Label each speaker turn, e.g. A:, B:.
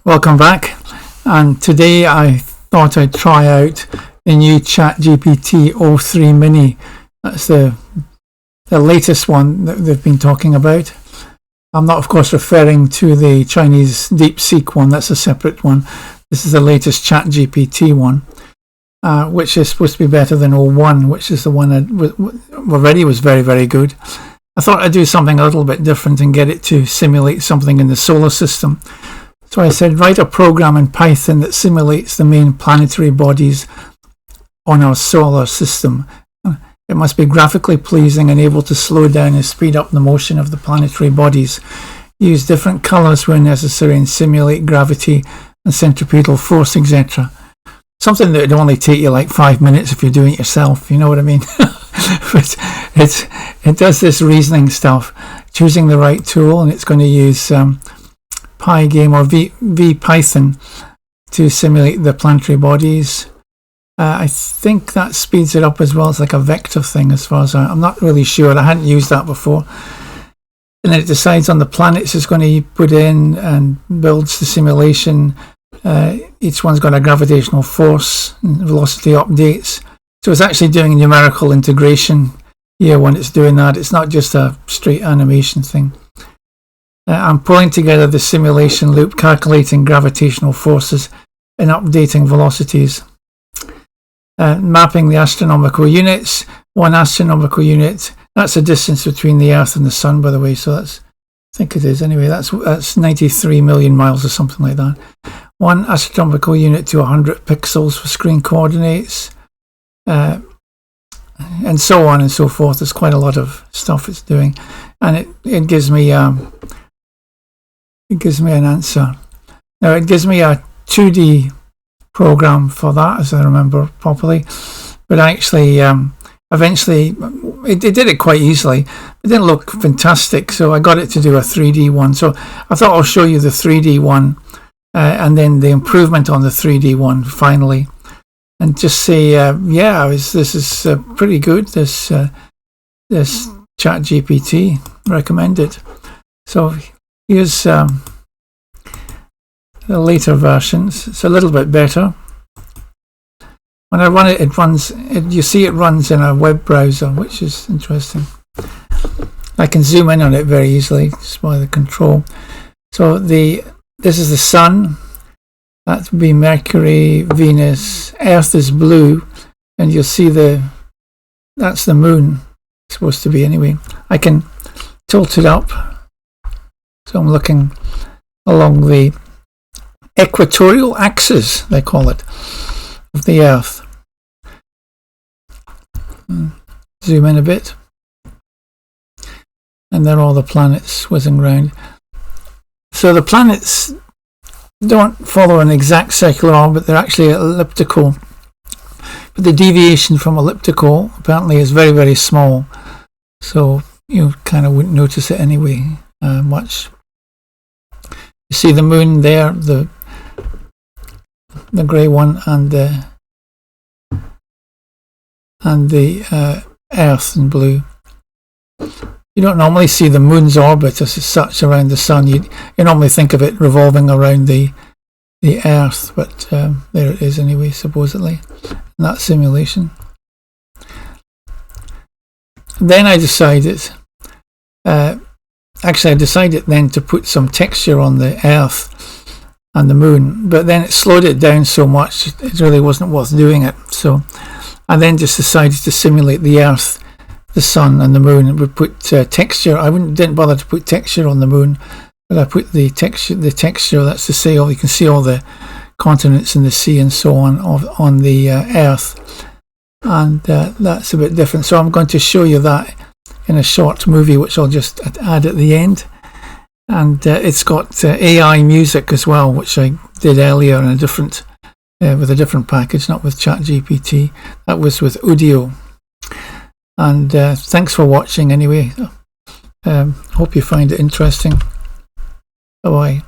A: Welcome back, and today I thought I'd try out the new ChatGPT 03 Mini. That's the latest one that they've been talking about. I'm not, of course, referring to the Chinese DeepSeek one. That's a separate one. This is the latest ChatGPT one, which is supposed to be better than 01, which is the one that already was very, very good. I thought I'd do something a little bit different and get it to simulate something in the solar system. So I said, write a program in Python that simulates the main planetary bodies on our solar system. It must be graphically pleasing and able to slow down and speed up the motion of the planetary bodies. Use different colours where necessary and simulate gravity and centripetal force, etc. Something that would only take you like 5 minutes if you're doing it yourself, you know what I mean? But it does this reasoning stuff, choosing the right tool, and it's going to use Pygame or vpython to simulate the planetary bodies. I think that speeds it up as well. It's like a vector thing as far as I'm not really sure. I hadn't used that before. And then it decides on the planets it's going to put in and builds the simulation. Each one's got a gravitational force and velocity updates. So it's actually doing numerical integration here when it's doing that. It's not just a straight animation thing. I'm pulling together the simulation loop, calculating gravitational forces and updating velocities. Mapping the astronomical units. 1 astronomical unit, that's the distance between the Earth and the Sun, by the way, so that's, I think it is anyway, that's 93 million miles or something like that. 1 astronomical unit to 100 pixels for screen coordinates, and so on and so forth. There's quite a lot of stuff it's doing, and it gives me an answer. Now it gives me a 2D program for that, as I remember properly, but actually eventually it did it quite easily. It didn't look fantastic, so I got it to do a 3D one. So I thought I'll show you the 3D one and then the improvement on the 3D one finally, and just say this is pretty good, this ChatGPT, recommend it. So here's the later versions. It's a little bit better. When I run it, you see it runs in a web browser, which is interesting. I can zoom in on it very easily just by the control. So this is the Sun. That would be Mercury, Venus. Earth is blue, and you'll see that's the Moon. It's supposed to be anyway. I can tilt it up, so I'm looking along the equatorial axis, they call it, of the Earth. Zoom in a bit, and there are all the planets whizzing around. So the planets don't follow an exact circular orbit, they're actually elliptical, but the deviation from elliptical apparently is very, very small, so you kind of wouldn't notice it anyway much. You see the Moon there, the grey one, and the Earth in blue. You don't normally see the Moon's orbit as such around the Sun. You normally think of it revolving around the Earth, but there it is anyway, supposedly, in that simulation. Then I decided then to put some texture on the Earth and the Moon, but then it slowed it down so much it really wasn't worth doing it. So I then just decided to simulate the Earth, the Sun and the Moon, and would put texture. Didn't bother to put texture on the Moon, but I put the texture, that's to say, you can see all the continents in the sea and so on the Earth, and that's a bit different. So I'm going to show you that in a short movie, which I'll just add at the end. And it's got AI music as well, which I did earlier in with a different package, not with ChatGPT. That was with Udio. And thanks for watching anyway. Hope you find it interesting. Bye bye.